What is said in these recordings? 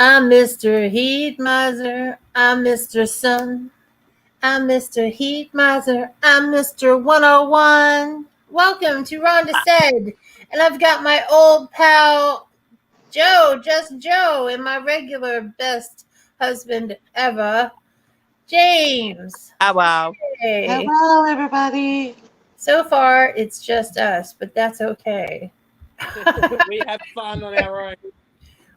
I'm Mr. Heat Miser. I'm Mr. Sun. I'm Mr. Heat Miser. I'm Mr. 101. Welcome to Rhonda Said. And I've got my old pal Joe, just Joe, and my regular best husband ever, James. Oh, wow. Hey. Hello, everybody. So far, it's just us, but that's okay. We have fun on our own.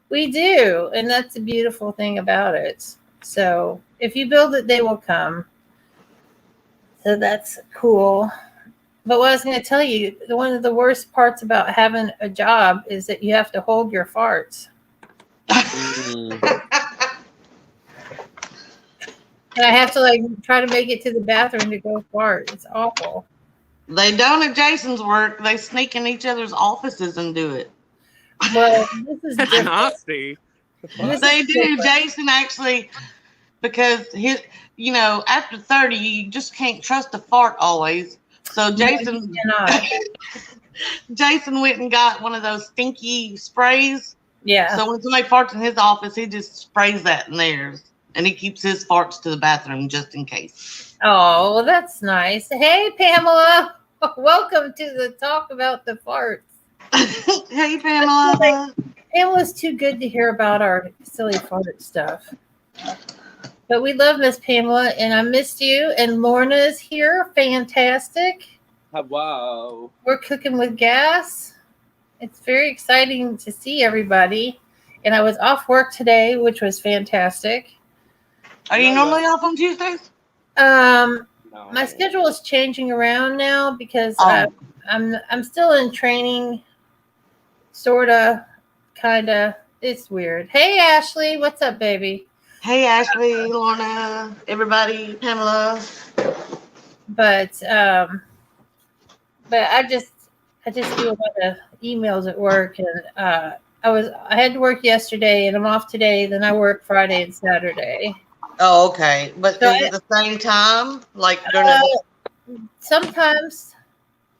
We do, and that's the beautiful thing about it. So if you build it, they will come. So that's cool. But what I was going to tell you, one of the worst parts about having a job is that you have to hold your farts. And I have to try to make it to the bathroom to go fart. It's awful. They don't at Jason's work. They sneak in each other's offices and do it. Well, this is That's different. nasty. They do. Jason actually, because after 30, you just can't trust a fart always. So Jason went and got one of those stinky sprays. Yeah. So when somebody farts in his office, he just sprays that in theirs. And he keeps his farts to the bathroom just in case. Oh, well, that's nice. Hey, Pamela. Welcome to the Talk About the Farts. Hey, Pamela. Pamela's too good to hear about our silly fart stuff. But we love Miss Pamela, and I missed you. And Lorna's here. Fantastic. Wow. We're cooking with gas. It's very exciting to see everybody. And I was off work today, which was fantastic. Are you normally off on Tuesdays? No. My schedule is changing around now because I'm still in training, sorta, kinda. It's weird. Hey, Ashley, what's up, baby? Hey, Ashley, Lorna, everybody, Pamela. But I just do a lot of emails at work, and I had to work yesterday, and I'm off today. Then I work Friday and Saturday. Oh, okay. But So is it the same time? Like during sometimes.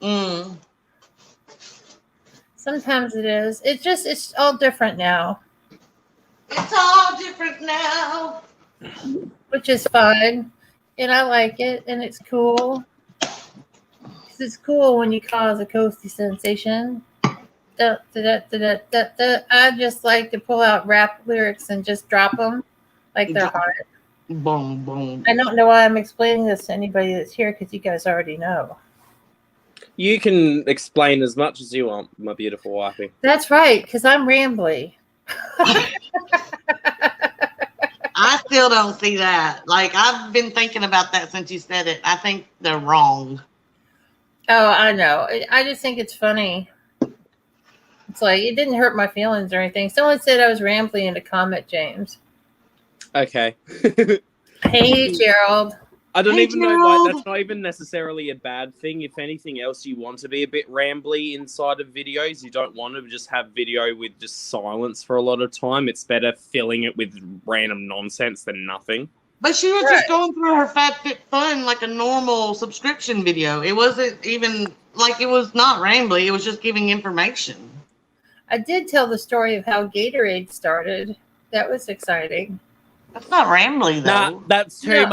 Mm. Sometimes it is. It's all different now. It's all different now. Which is fun. And I like it. And it's cool. Because it's cool when you cause a coasty sensation. I just like to pull out rap lyrics and just drop them like they're hot. Boom, boom. I don't know why I'm explaining this to anybody that's here because you guys already know. You can explain as much as you want, my beautiful wifey. That's right, because I'm rambly. I still don't see that. Like, I've been thinking about that since you said it. I think they're wrong. Oh, I know. I just think it's funny. It's like, it didn't hurt my feelings or anything. Someone said I was rambly in a comment, James. Okay. Hey, Gerald. I don't Hey, even know, Gerald. that's not even necessarily a bad thing. If anything else, you want to be a bit rambly inside of videos. You don't want to just have video with just silence for a lot of time. It's better filling it with random nonsense than nothing. But she was just going through her FabFitFun like a normal subscription video. It wasn't even, like, it was not rambly. It was just giving information. I did tell the story of how Gatorade started. That was exciting. That's not rambly, though. Nah, that's too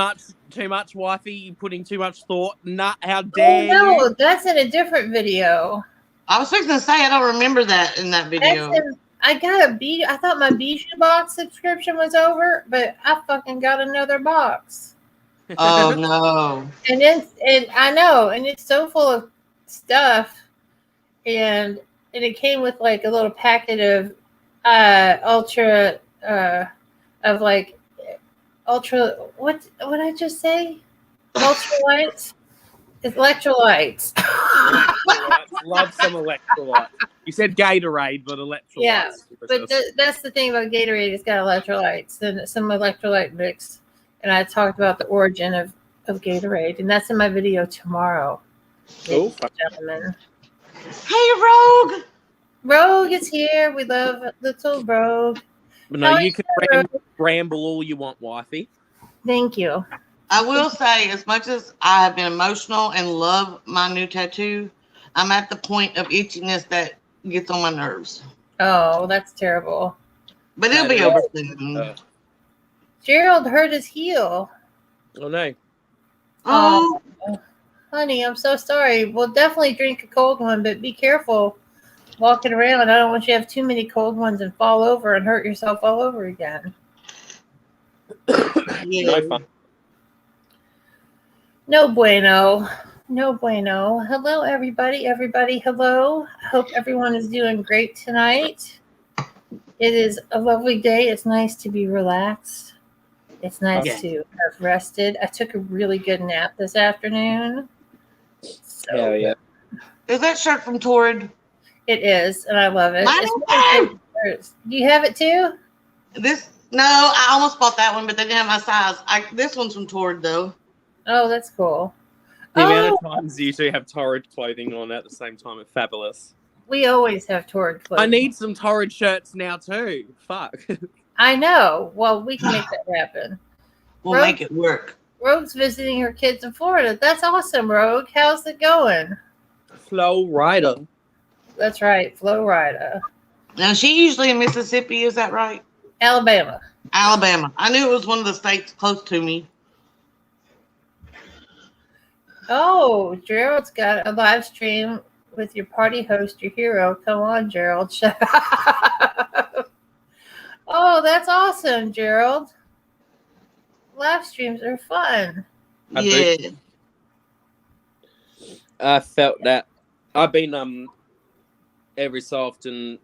much, wifey. You're putting too much thought. Nah, how dare you? Oh, no, that's in a different video. I was fixing to say, I don't remember that in that video. I got I thought my Bijou box subscription was over, but I fucking got another box. Oh, no. And I know, and it's so full of stuff, and it came with like a little packet of ultra what I just say? Ultralights? It's electrolytes. Love some electrolytes. You said Gatorade, but electrolytes. Yeah, but that's the thing about Gatorade. It's got electrolytes and some electrolyte mix. And I talked about the origin of Gatorade, and that's in my video tomorrow. Oh, gentlemen. Hey, Rogue! Rogue is here. We love little Rogue. But no, you can ramble all you want, wifey. Thank you. I will say, as much as I have been emotional and love my new tattoo, I'm at the point of itchiness that gets on my nerves. Oh, that's terrible. But it'll be over soon. Gerald hurt his heel. Oh no. Oh, Honey, I'm so sorry. We'll definitely drink a cold one, but be careful walking around. I don't want you to have too many cold ones and fall over and hurt yourself all over again. yeah. No fun. No bueno. No bueno. Hello, everybody. Everybody, hello. I hope everyone is doing great tonight. It is a lovely day. It's nice to be relaxed. It's nice Yeah. to have rested. I took a really good nap this afternoon. So Hell yeah. Is that shirt from Torrid? it is, and I love it. Mine It's is one of my favorite shirts. Do you have it too? No, I almost bought that one, but they didn't have my size. This one's from Torrid though. Oh, that's cool. The amount Oh, of times you two have Torrid clothing on at the same time, it's fabulous. we always have Torrid clothing. I need some Torrid shirts now too. Fuck. I know. Well, we can make that happen. We'll Rogue- make it work. Rogue's visiting her kids in Florida. That's awesome, Rogue. How's it going? Flow Rider. That's right, Flo Rida. Now she usually in Mississippi, is that right? Alabama. Alabama. I knew it was one of the states close to me. Oh, Gerald's got a live stream with your party host, your hero. Come on, Gerald. Shut up. Oh, that's awesome, Gerald. Live streams are fun. I Yeah. I felt that. I've been every so often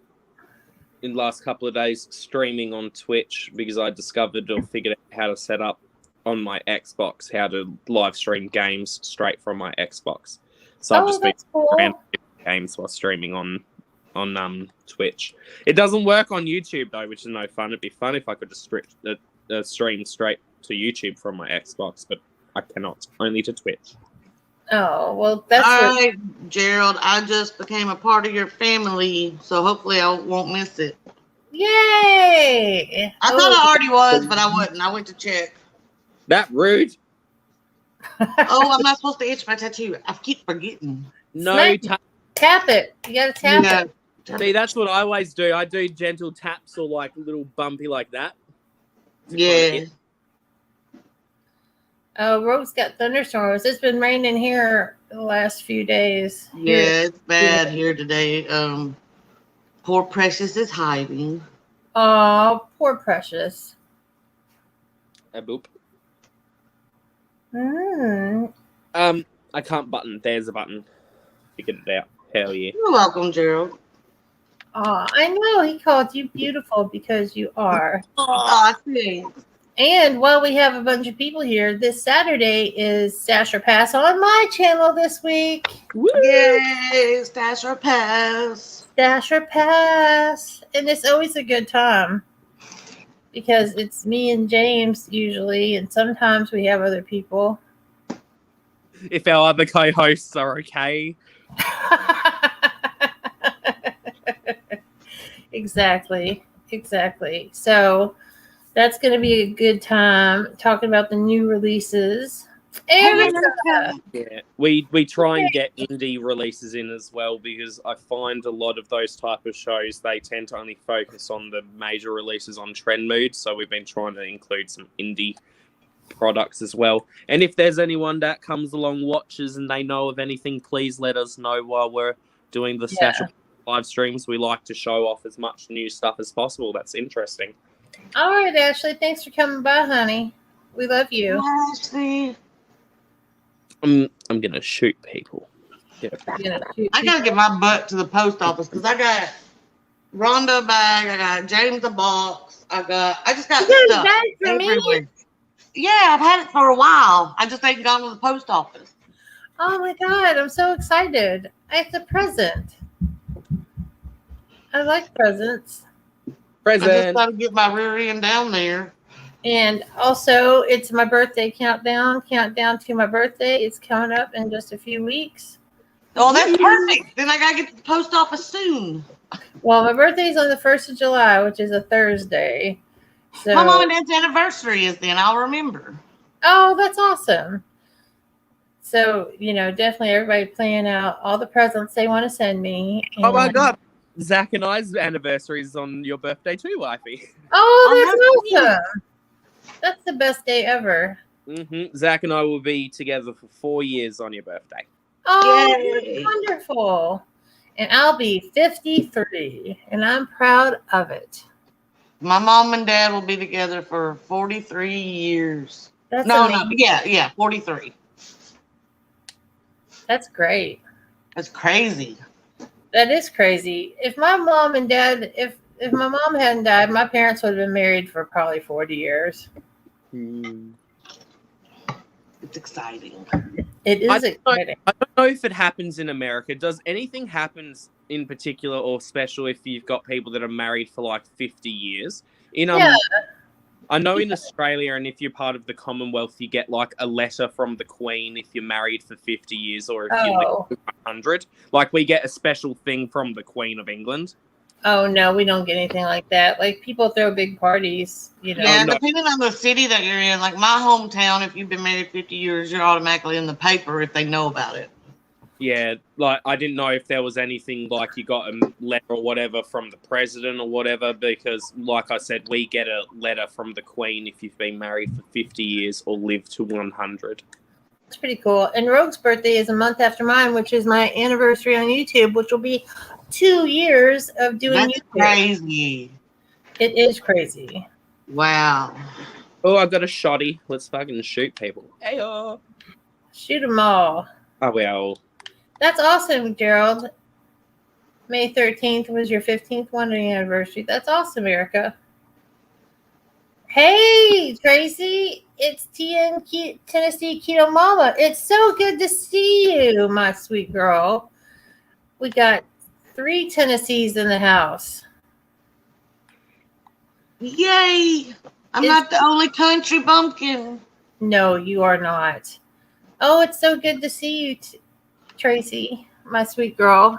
in the last couple of days streaming on Twitch because I discovered or figured out how to set up on my Xbox how to live stream games straight from my Xbox. So I've Oh, just been that's cool. random games while streaming on Twitch. It doesn't work on YouTube though, which is no fun. It'd be fun if I could just stream straight to YouTube from my Xbox, but I cannot. Only to Twitch. Oh, well, that's All what, right, Gerald. I just became a part of your family, so hopefully I won't miss it. yay. I thought I already was, but I wasn't. I went to check. That rude. Oh, I'm not supposed to itch my tattoo. I keep forgetting. No. Smack Tap it. You gotta tap it. Yeah. See, that's what I always do. I do gentle taps or like little bumpy like that. to Yeah. kinda get- Oh, Rogue's got thunderstorms. It's been raining here the last few days. Yeah, it's bad here today. Poor Precious is hiding. Oh, poor Precious. boop. Mm. I can't button. There's a button. Figured it out. Hell yeah. You're welcome, Gerald. Oh, I know he called you beautiful because you are. Oh, I see. And while we have a bunch of people here, this Saturday is Stash or Pass on my channel this week. Woo! Yay, Stash or Pass. Stash or Pass. And it's always a good time because it's me and James usually, and sometimes we have other people. If our other co-hosts are okay. Exactly. So that's going to be a good time talking about the new releases. And Yeah, we try and get indie releases in as well because I find a lot of those type of shows they tend to only focus on the major releases on Trend Mood. So we've been trying to include some indie products as well. And if there's anyone that comes along watches and they know of anything, please let us know while we're doing the Stash live streams. We like to show off as much new stuff as possible. That's interesting. all right, Ashley, thanks for coming by, honey. We love you. Ashley. I'm gonna shoot people. Yeah. I gotta get my butt to the post office because I got Rhonda a bag, I got James a box, I just got You got a stuff bag for me? everywhere. Yeah, I've had it for a while. I just ain't gone to the post office. Oh my God, I'm so excited. It's a present. I like presents. I just Present. gotta get my rear end down there. And also, it's my birthday countdown to my birthday. It's coming up in just a few weeks. Oh, that's perfect. Then I gotta get to the post office soon. Well, my birthday's on the 1st of July, which is a Thursday. So, My mom and dad's anniversary is then. I'll remember. oh, that's awesome. So, definitely everybody plan out all the presents they want to send me. Oh my and god. Zach and I's anniversary is on your birthday too, wifey. Oh, that's awesome. That's the best day ever. Zach and I will be together for 4 years on your birthday. Oh, Yay. that's wonderful. And I'll be 53, and I'm proud of it. My mom and dad will be together for 43 years. That's No, amazing. yeah, 43. That's great. That's crazy. That is crazy. If my mom and dad, if my mom hadn't died, my parents would have been married for probably 40 years. It's exciting. It is exciting. I don't know if it happens in America. Does anything happen in particular or special if you've got people that are married for like 50 years? I know in Australia, and if you're part of the Commonwealth, you get like a letter from the Queen if you're married for 50 years or if you live for 100. Like we get a special thing from the Queen of England. Oh, no, we don't get anything like that. Like people throw big parties, you know. Yeah, depending on the city that you're in. Like my hometown, if you've been married 50 years, you're automatically in the paper if they know about it. Yeah, like I didn't know if there was anything like you got a letter or whatever from the president or whatever, because like I said, we get a letter from the Queen if you've been married for 50 years or lived to 100. It's pretty cool. And Rogue's birthday is a month after mine, which is my anniversary on YouTube, which will be 2 years of doing That's YouTube. crazy. It is crazy. Wow. Oh, I got a shotty. Let's fucking shoot people. Hey-oh. Shoot them all. Oh, well. That's awesome, Gerald. May 13th was your 15th wedding anniversary. That's awesome, Erica. Hey, Tracy. It's Tennessee Keto Mama. It's so good to see you, my sweet girl. We got 3 Tennessees in the house. Yay. I'm not the only country bumpkin. No, you are not. Oh, it's so good to see you, Tracy, my sweet girl.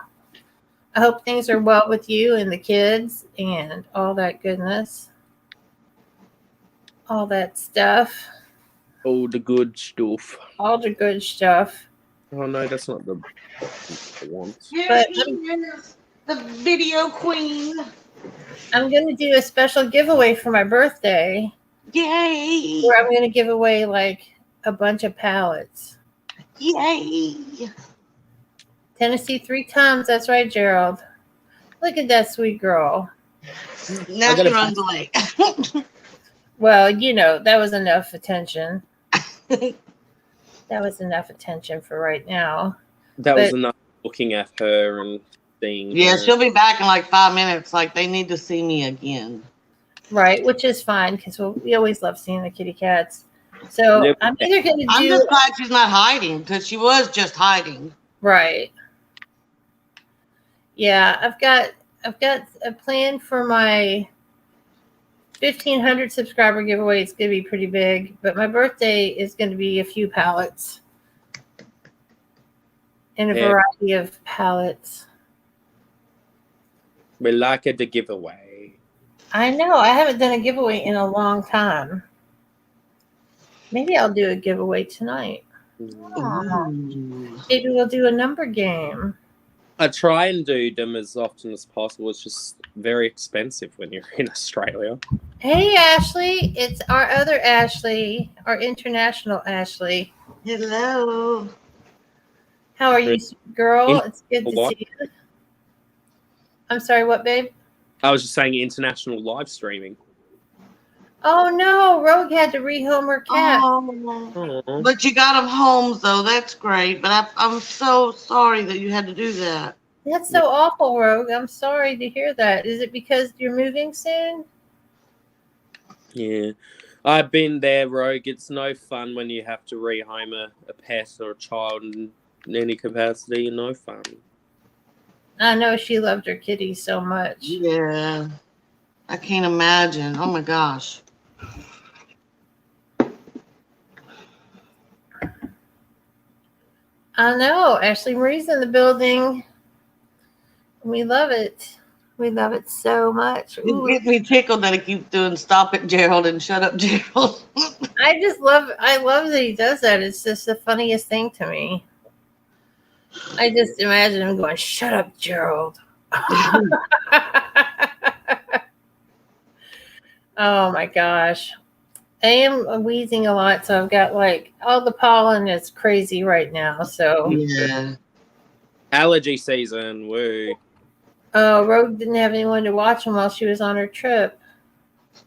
I hope things are well with you and the kids and all that goodness. All that stuff. All the good stuff. All the good stuff. Oh, no, that's not the one. But Here's the video queen. I'm going to do a special giveaway for my birthday Yay. where I'm going to give away like a bunch of pallets. Yay. Tennessee 3 times. That's right, Gerald. Look at that sweet girl. Now she runs away. Well, you know, that was enough attention. That was enough attention for right now. That was enough looking at her and seeing Yeah, her. she'll be back in like 5 minutes. Like, they need to see me again. Right, which is fine because we always love seeing the kitty cats. So Yep. I'm either going to I'm do just glad she's not hiding because she was just hiding. right. Yeah, I've got a plan for my 1,500 subscriber giveaway. It's going to be pretty big, but my birthday is going to be a few pallets in a variety of pallets. We like it to give away. I know. I haven't done a giveaway in a long time. Maybe I'll do a giveaway tonight. Ooh. Maybe we'll do a number game. I try and do them as often as possible. It's just very expensive when you're in Australia. Hey, Ashley. It's our other Ashley, our international Ashley. Hello. How are you, girl? It's good to What? see you. I'm sorry, what, babe? I was just saying international live streaming. Oh, no. Rogue had to rehome her cat. Aw. But you got them homes, though. That's great. But I'm so sorry that you had to do that. That's so awful, Rogue. I'm sorry to hear that. Is it because you're moving soon? Yeah. I've been there, Rogue. It's no fun when you have to rehome a pet or a child in any capacity. No fun. I know she loved her kitty so much. Yeah. I can't imagine. Oh, my gosh. I know. Ashley Marie's in the building. We love it. We love it so much. It gets me tickled that he keeps doing "Stop it, Gerald" and "Shut up, Gerald." I love that he does that. It's just the funniest thing to me. I just imagine him going, "Shut up, Gerald." Oh my gosh. I am wheezing a lot, so I've got like all the pollen is crazy right now. So, Yeah. Allergy season. Woo. Rogue didn't have anyone to watch him while she was on her trip.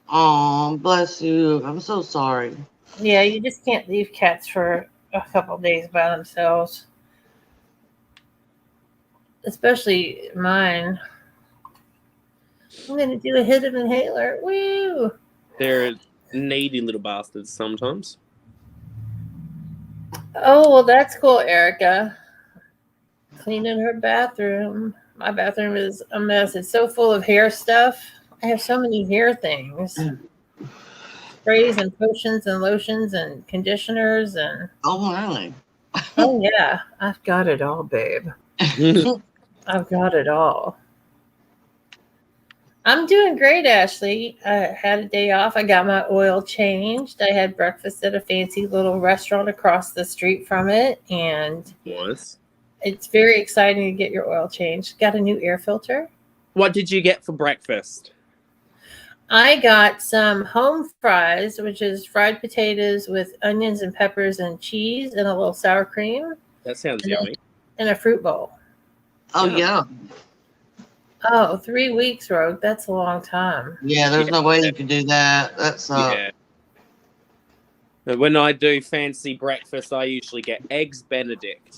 Oh, bless you. I'm so sorry. Yeah, you just can't leave cats for a couple days by themselves, especially mine. I'm gonna do a hit of inhaler. Woo! They're needy little bastards sometimes. Oh well, that's cool, Erica. Cleaning her bathroom. My bathroom is a mess. It's so full of hair stuff. I have so many hair things. Sprays and potions and lotions and conditioners and Oh, really? oh yeah, I've got it all, babe. I've got it all. I'm doing great, Ashley. I had a day off. I got my oil changed. I had breakfast at a fancy little restaurant across the street from it, and Was. it's very exciting to get your oil changed. Got a new air filter. What did you get for breakfast? I got some home fries, which is fried potatoes with onions and peppers and cheese and a little sour cream That sounds and yummy. and a fruit bowl. Oh, Yeah. yeah. Oh, 3 weeks, Rogue. That's a long time. Yeah, there's no way you could do that. That's Yeah. But when I do fancy breakfast, I usually get eggs Benedict.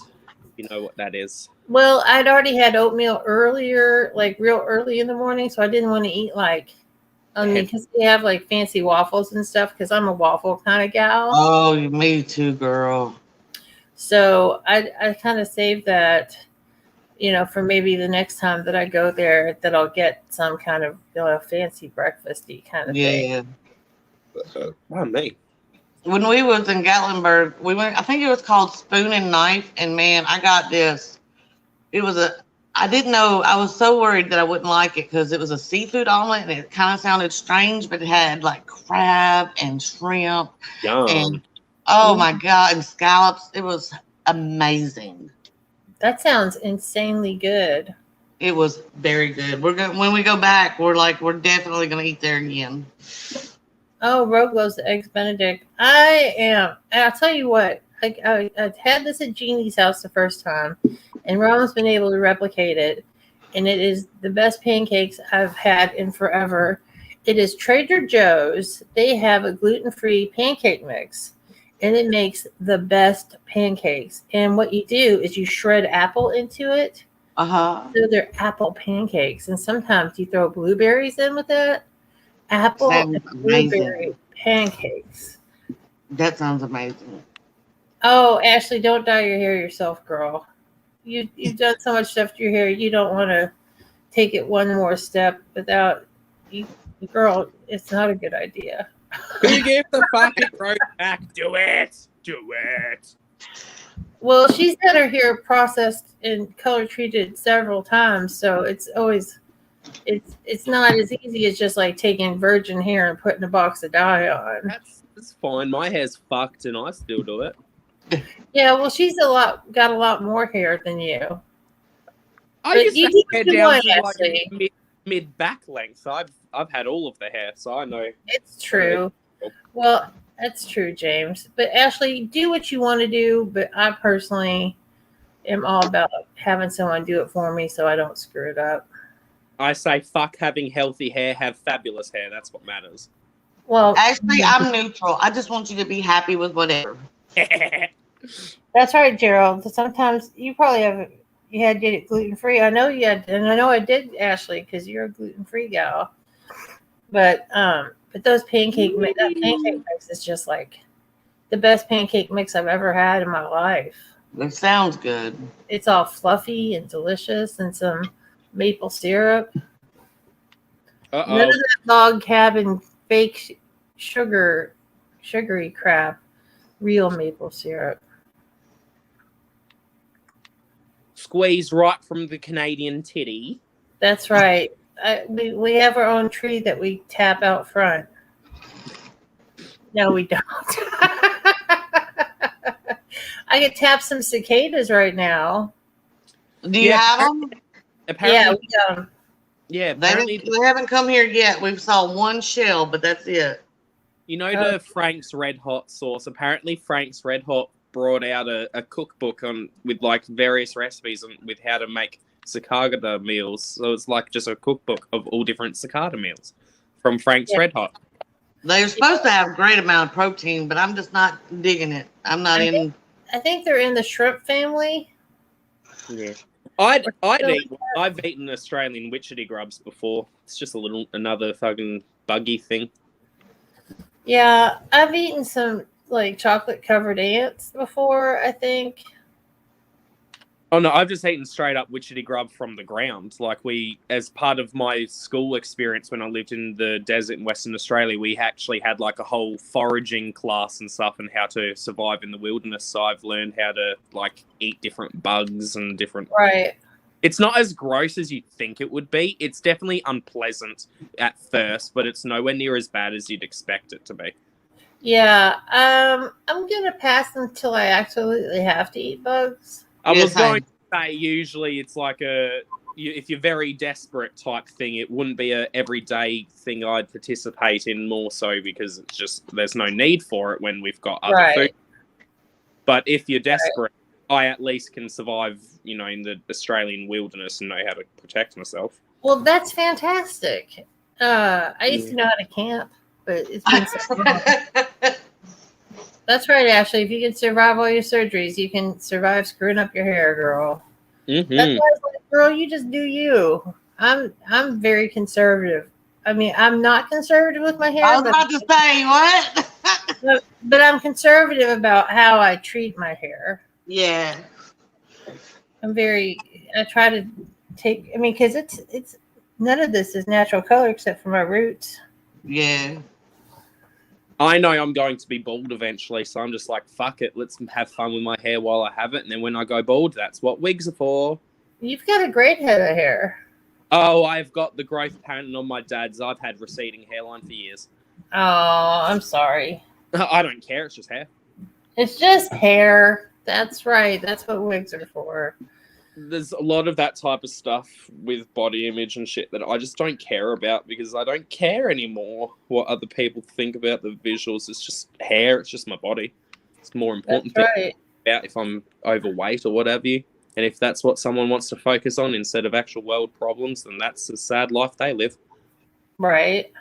You know what that is. Well, I'd already had oatmeal earlier, like real early in the morning, so I didn't want to eat because they have like fancy waffles and stuff. Because I'm a waffle kind of gal, Oh, me too, girl. so I kind of saved that, for maybe the next time that I go there, that I'll get some kind of fancy breakfasty kind of thing. Yeah. Oh, me. When we was in Gatlinburg, we went, I think it was called Spoon and Knife, and man, I got this. I didn't know, I was so worried that I wouldn't like it because it was a seafood omelet and it kind of sounded strange, but it had like crab and shrimp Yum. and, oh my God, and scallops. It was amazing. That sounds insanely good. It was very good. When we go back, we're definitely gonna eat there again. Oh, Rogue loves the eggs Benedict. I am. And I'll tell you what, I had this at Jeannie's house the first time, and Ron's been able to replicate it, and it is the best pancakes I've had in forever. It is Trader Joe's. They have a gluten-free pancake mix, and it makes the best pancakes. And what you do is you shred apple into it. Uh-huh. So they're apple pancakes, and sometimes you throw blueberries in with that. Apple Sounds and blueberry pancakes. That sounds amazing. Oh, Ashley, don't dye your hair yourself, girl. You've done so much stuff to your hair. You don't want to take it one more step without you, girl. It's not a good idea. You give the fucking road back. Do it. Do it. Well, she's had her hair processed and color treated several times, so it's not as easy as just like taking virgin hair and putting a box of dye on. That's fine. My hair's fucked and I still do it. Yeah, well, she's got a lot more hair than you. I But used you to do have what hair you down want, to like Ashley. mid back length. So I've had all of the hair, so I know. It's true. Well, that's true, James. But Ashley, do what you want to do. But I personally am all about having someone do it for me so I don't screw it up. I say fuck having healthy hair, have fabulous hair. That's what matters. Well, Actually, I'm neutral. I just want you to be happy with whatever. that's right, Gerald. Sometimes you probably had to get it gluten free. I know you had, and I know I did, Ashley, because you're a gluten free gal. But those pancake mix is just like the best pancake mix I've ever had in my life. It sounds good. It's all fluffy and delicious, and some maple syrup. None Uh-oh. of that log cabin fake sugary crap. Real maple syrup. Squeeze right from the Canadian titty. That's right. We have our own tree that we tap out front. No, we don't. I could tap some cicadas right now. Do you have them? Apparently, we got 'em. yeah. They Apparently, haven't come here yet. We've saw one shell, but that's it. you know the Frank's Red Hot sauce. Apparently, Frank's Red Hot brought out a cookbook with like various recipes with how to make cicada meals. So it's like just a cookbook of all different cicada meals from Frank's Red Hot. They're supposed to have a great amount of protein, but I'm just not digging it. I'm not in. I think they're in the shrimp family. Yeah. I've eaten Australian witchetty grubs before. It's just another fucking buggy thing. Yeah, I've eaten some like chocolate covered ants before, I think. Oh no, I've just eaten straight up witchetty grub from the ground. Like as part of my school experience when I lived in the desert in Western Australia, we actually had like a whole foraging class and stuff and how to survive in the wilderness. So I've learned how to like eat different bugs and different. Right. It's not as gross as you'd think it would be. It's definitely unpleasant at first, but it's nowhere near as bad as you'd expect it to be. Yeah. I'm gonna pass until I absolutely have to eat bugs. I Yes, was going to say usually it's like if you're very desperate type thing, it wouldn't be a everyday thing I'd participate in more so because it's just there's no need for it when we've got other food. But if you're desperate, I at least can survive, in the Australian wilderness and know how to protect myself. Well, that's fantastic. I used to know how to camp, but it's been so long. That's right, Ashley. If you can survive all your surgeries, you can survive screwing up your hair, girl. Mm-hmm. That's why I was like, girl, you just do you. I'm very conservative. I mean, I'm not conservative with my hair. I was about to say what? but I'm conservative about how I treat my hair. Yeah. I try to take, because it's none of this is natural color except for my roots. Yeah. I know I'm going to be bald eventually, so I'm just like, fuck it, let's have fun with my hair while I have it, and then when I go bald, that's what wigs are for. You've got a great head of hair. Oh, I've got the growth pattern on my dad's. I've had receding hairline for years. Oh, I'm sorry. I don't care, it's just hair. It's just hair. That's right. That's what wigs are for. There's a lot of that type of stuff with body image and shit that I just don't care about because I don't care anymore what other people think about the visuals. It's just hair. It's just my body. It's more important about if I'm overweight or whatever. And if that's what someone wants to focus on instead of actual world problems, then that's a sad life they live. Right.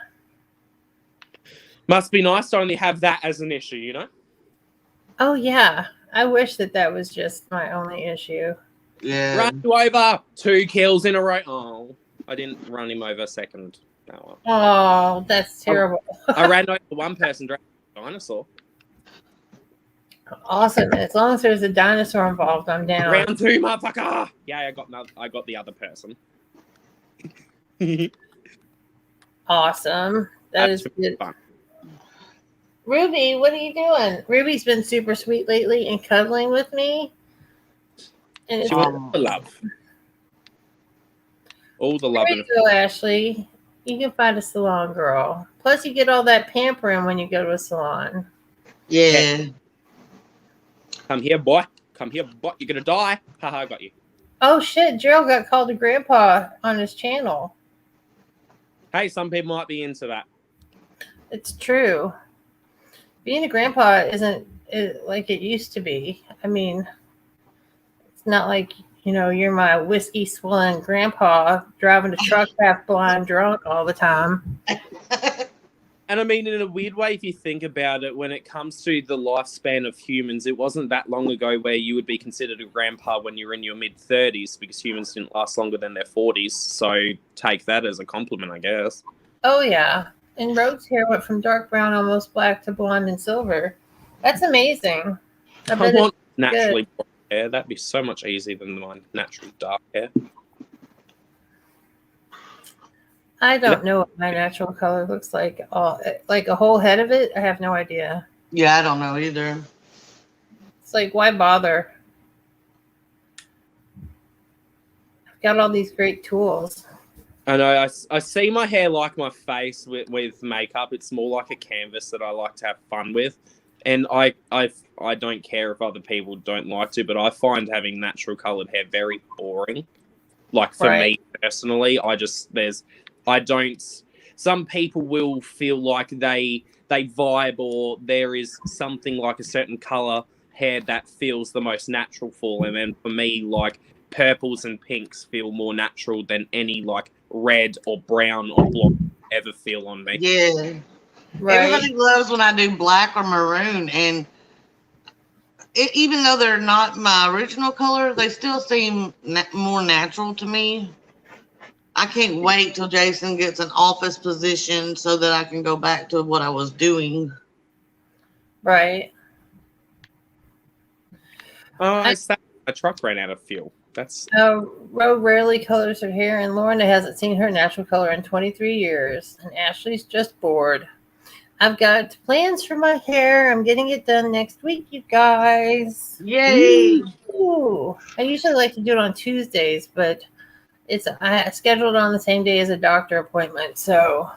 Must be nice to only have that as an issue, Oh, yeah. I wish that was just my only issue. Yeah. Run you over 2 kills in a row. Oh, I didn't run him over second. Oh, that's terrible. I ran over one person dressed like a dinosaur. Awesome. As long as there's a dinosaur involved, I'm down. Round 2, motherfucker. Yeah, I got the other person. Awesome. That's good. Fun. Ruby, what are you doing? Ruby's been super sweet lately and cuddling with me. And She wants the love. All the love. There you go, Ashley. You can find a salon girl. Plus, you get all that pampering when you go to a salon. Yeah. Come here, boy. Come here, boy. You're gonna die. Haha, I got you. Oh shit! Gerald got called a grandpa on his channel. Hey, some people might be into that. It's true. Being a grandpa isn't like it used to be. I mean, it's not like, you're my whiskey swilling grandpa driving a truck half blind drunk all the time. And I mean, in a weird way, if you think about it, when it comes to the lifespan of humans, it wasn't that long ago where you would be considered a grandpa when you're in your mid-30s because humans didn't last longer than their 40s. So take that as a compliment, I guess. Oh, yeah. And Rogue's hair went from dark brown, almost black, to blonde and silver. That's amazing. I want naturally blonde hair. That'd be so much easier than my naturally dark hair. I don't know what my natural color looks like. Like a whole head of it, I have no idea. Yeah, I don't know either. It's like, why bother? I've got all these great tools. I know. I see my hair like my face with makeup. It's more like a canvas that I like to have fun with. And I don't care if other people don't like to, but I find having natural coloured hair very boring. Like for Right. me personally, some people will feel like they vibe, or there is something like a certain color hair that feels the most natural for them. And for me, like purples and pinks feel more natural than any like red or brown or blonde ever feel on me. Yeah. Right. Everybody loves when I do black or maroon, and even though they're not my original color, they still seem more natural to me. I can't wait till Jason gets an office position so that I can go back to what I was doing. Right. It's that my truck ran out of fuel. That's Ro rarely colors her hair, and Lorna hasn't seen her natural color in 23 years. And Ashley's just bored. I've got plans for my hair. I'm getting it done next week, you guys. Yay! Ooh. I usually like to do it on Tuesdays, but I scheduled on the same day as a doctor appointment, so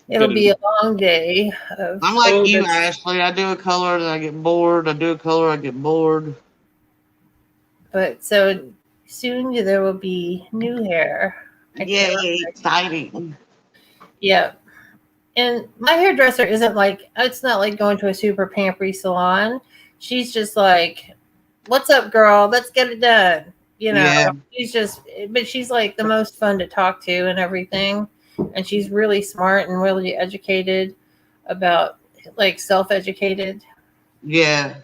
it'll be a long day. I'm like you, Ashley. I do a color, then I get bored. I do a color, I get bored. But so soon there will be new hair. Yay! Exciting. Yeah. And my hairdresser isn't like, it's not like going to a super pampery salon. She's just like, what's up, girl? Let's get it done. You know, Yeah. but she's like the most fun to talk to and everything. And she's really smart and really educated about, like, self-educated. Yeah.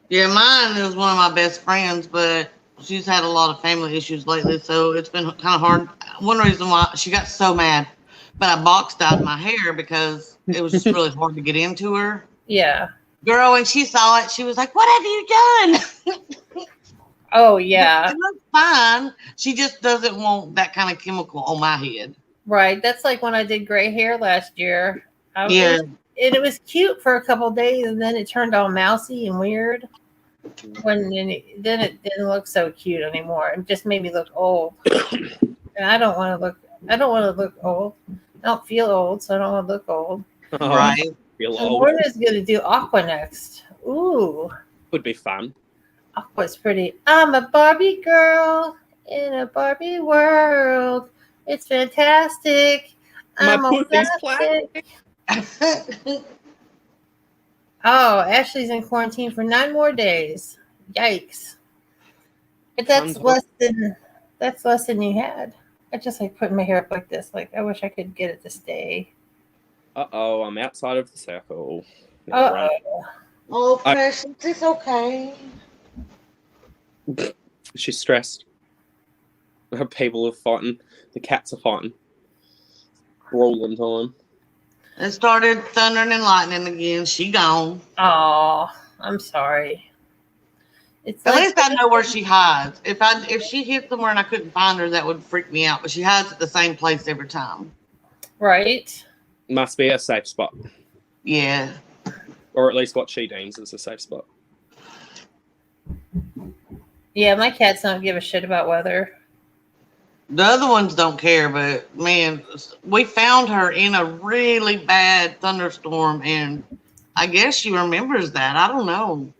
Yeah, mine is one of my best friends, but she's had a lot of family issues lately, so it's been kind of hard. One reason why she got so mad, but I boxed out my hair because it was just really hard to get into her. Yeah. Girl, when she saw it, she was like, "What have you done?" Oh, yeah. It looks fine. She just doesn't want that kind of chemical on my head. Right. That's like when I did gray hair last year. Yeah. It was cute for a couple of days, and then it turned all mousy and weird. Then it didn't look so cute anymore. It just made me look old. And I don't want to look old. I don't feel old, so I don't want to look old. Right. Feel And old. Lorna's gonna do Aqua next. Ooh, Would be fun. Aqua's pretty. I'm a Barbie girl in a Barbie world. It's fantastic. My I'm a pussy's plastic. Oh, Ashley's in quarantine for 9 more days. Yikes! But that's less than you had. I just like putting my hair up like this. Like, I wish I could get it to stay. Uh-oh, I'm outside of the circle. Uh Oh, precious, it's okay. She's stressed. Her people are fighting. The cats are fighting. Rolling time. It started thundering and lightning again. She gone. oh, I'm sorry. It's At like, least I know where she hides. If she hid somewhere and I couldn't find her, that would freak me out. But she hides at the same place every time. right. Must be a safe spot. Yeah. Or at least what she deems as a safe spot. Yeah, my cats don't give a shit about weather. The other ones don't care, but man, we found her in a really bad thunderstorm, and I guess she remembers that. I don't know.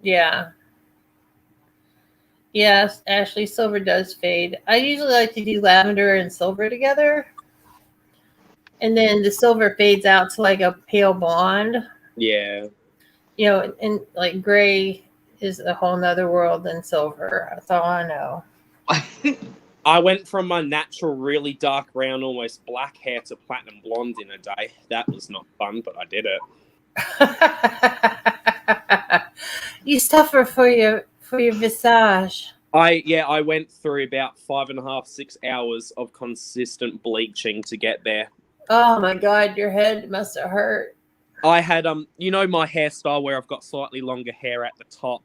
Yeah. Yes, Ashley, silver does fade. I usually like to do lavender and silver together. And then the silver fades out to like a pale blonde. Yeah. You know, and like gray is a whole nother world than silver. That's all I know. I went from my natural, really dark brown, almost black hair to platinum blonde in a day. That was not fun, but I did it. You suffer for your visage. I went through about 5.5, 6 hours of consistent bleaching to get there. Oh my God, your head must have hurt. I had you know my hairstyle where I've got slightly longer hair at the top.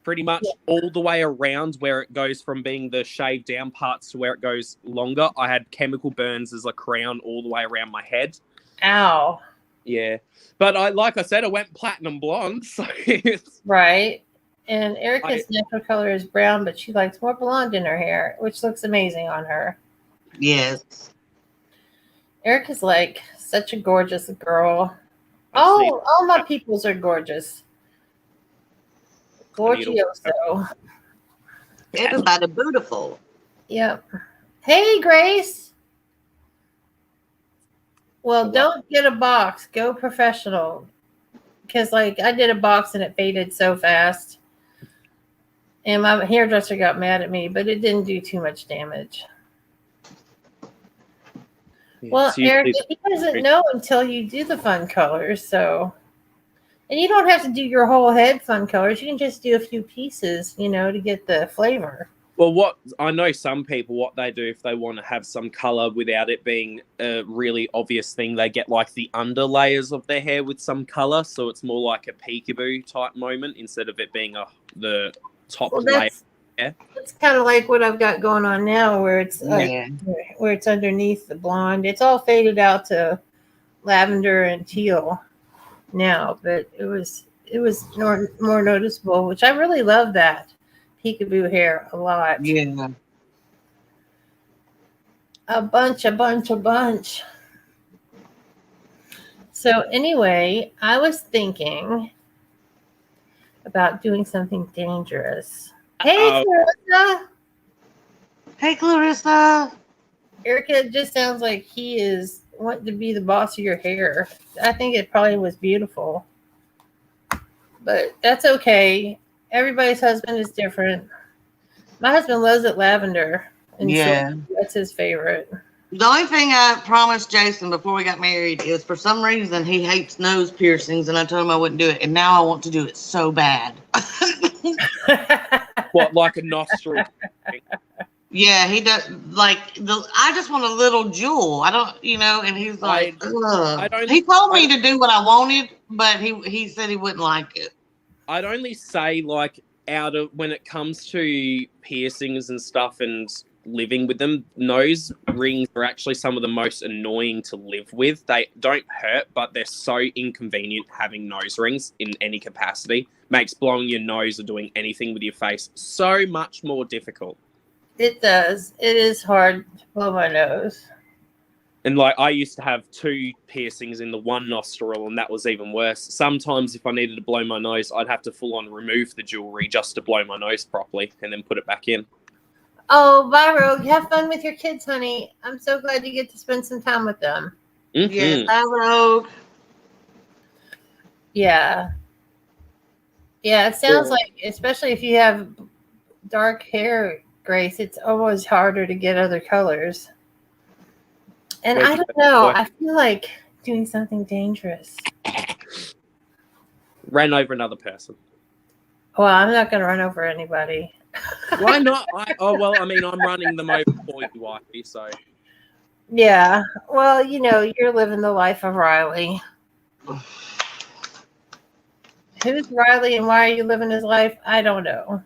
Pretty much all the way around where it goes from being the shaved down parts to where it goes longer. I had chemical burns as a crown all the way around my head. Ow. Yeah. But like I said, I went platinum blonde. So right. And Erica's natural color is brown, but she likes more blonde in her hair, which looks amazing on her. Yes. Erica's like such a gorgeous girl. All my peoples are gorgeous. Gorgioso. Everybody beautiful. Yep. Hey, Grace. Well, don't get a box. Go professional. Because, like, I did a box and it faded so fast. And my hairdresser got mad at me, but it didn't do too much damage. Well, Eric, he doesn't know until you do the fun colors, so. And you don't have to do your whole head fun colors. You can just do a few pieces, you know, to get the flavor. Well, what I know some people, what they do if they want to have some color without it being a really obvious thing, they get like the underlayers of their hair with some color, so it's more like a peekaboo type moment instead of it being the top layer. Yeah. It's kind of like what I've got going on now, where it's where it's underneath the blonde. It's all faded out to lavender and teal now, but it was more noticeable, which I really love that peekaboo hair a lot. Yeah. A bunch. So anyway, I was thinking about doing something dangerous. Hey, Clarissa. Hey, Clarissa. Erica, it just sounds like he is wanting to be the boss of your hair. I think it probably was beautiful. But that's okay. Everybody's husband is different. My husband loves it lavender. And so that's his favorite. The only thing I promised Jason before we got married is for some reason he hates nose piercings, and I told him I wouldn't do it. And now I want to do it so bad. What, like a nostril? Yeah, he does. Like, I just want a little jewel. I don't, you know, and he's like, he told me to do what I wanted, but he said he wouldn't like it. I'd only say, like, when it comes to piercings and stuff and living with them, nose rings are actually some of the most annoying to live with. They don't hurt, but they're so inconvenient having nose rings in any capacity. Makes blowing your nose or doing anything with your face so much more difficult. It does. It is hard to blow my nose. And like I used to have 2 piercings in the one nostril, and that was even worse. Sometimes if I needed to blow my nose, I'd have to full on remove the jewelry just to blow my nose properly and then put it back in. Oh, bye, Rogue. Have fun with your kids, honey. I'm so glad you get to spend some time with them. Mm-hmm. Yes, bye, Rogue. Yeah. Yeah, it sounds like, especially if you have dark hair, Grace, it's almost harder to get other colors. And I don't know. I feel like doing something dangerous. Ran over another person. Well, I'm not going to run over anybody. Why not? I'm running them over for you, wifey, so. Yeah. Well, you know, you're living the life of Riley. Who's Riley and why are you living his life? I don't know.